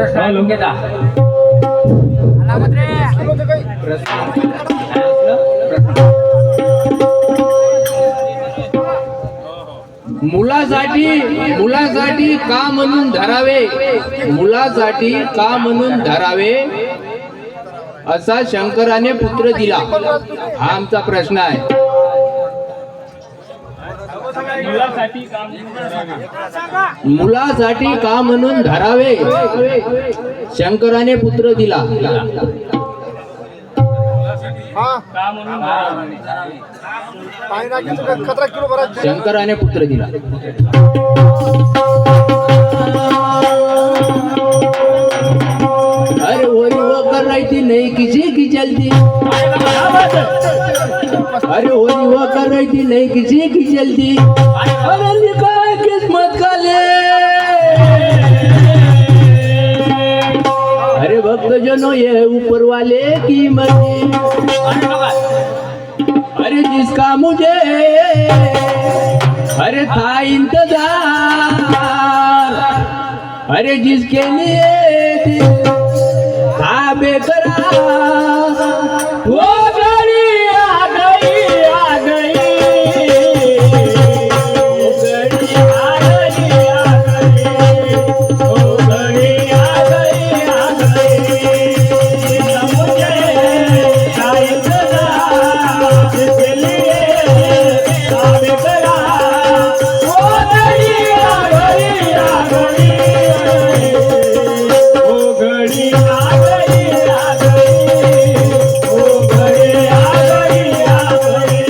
प्रश्न ऐकून घेता. मुलासाठी का म्हणून धरावे, मुलासाठी का म्हणून धरावे असा शंकराने पुत्र दिला. हा आमचा प्रश्न आहे. मुलासाठी का म्हणून धरावे शंकराने पुत्र दिला. शंकराने पुत्र दिला. अरे वही वो कर रही थी नहीं किसी की चलती. अरे वही वो कर रही थी नहीं किसी की चलती. अरे लिखा है किस्मत का ले. अरे भक्त जनों ये ऊपर वाले की मर्जी. अरे जिसका मुझे अरे था इंतजार. अरे जिसके लिए था बेकरार वो घड़ी आ गई, आ गई. वो घड़ी आ गई, आ गई. वो घड़ी आ गई, आ गई. मुझे था इंतजार जिसके लिए था बेकरार वो घड़ी आ गई, आ गई. वो घड़ी आ गई, आ गई. वो घड़ी आ गई, आ गई.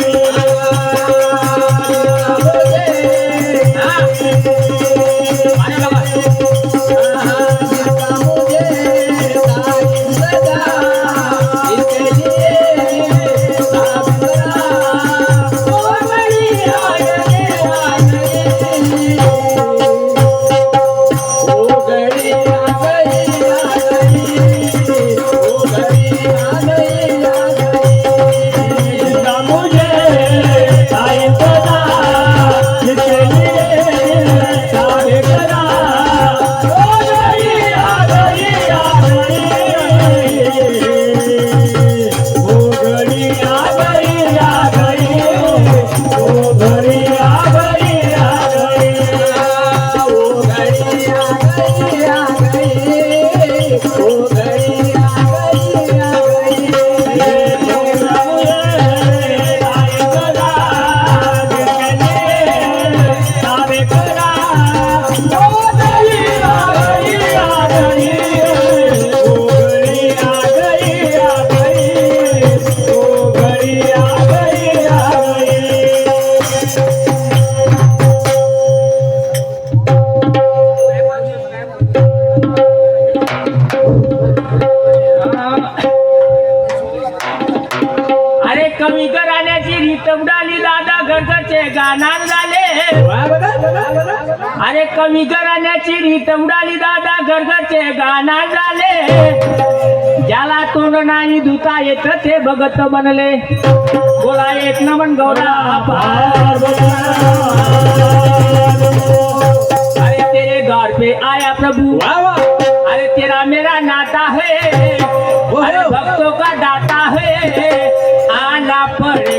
कमी कराण्याची रीत उडाली दादा घरचे गाणार झाले. अरे कमी कराण्याची रीत उडाली दादा घरचे गाणार झाले. ज्याला तोंड नाही धुता येत ते भगत बनले. बोला एक नमन गौरा अरे तेरे द्वार पे आया प्रभु. अरे तेरा मेरा नाता है. अरे भक्तों का दाता है. आना पड़े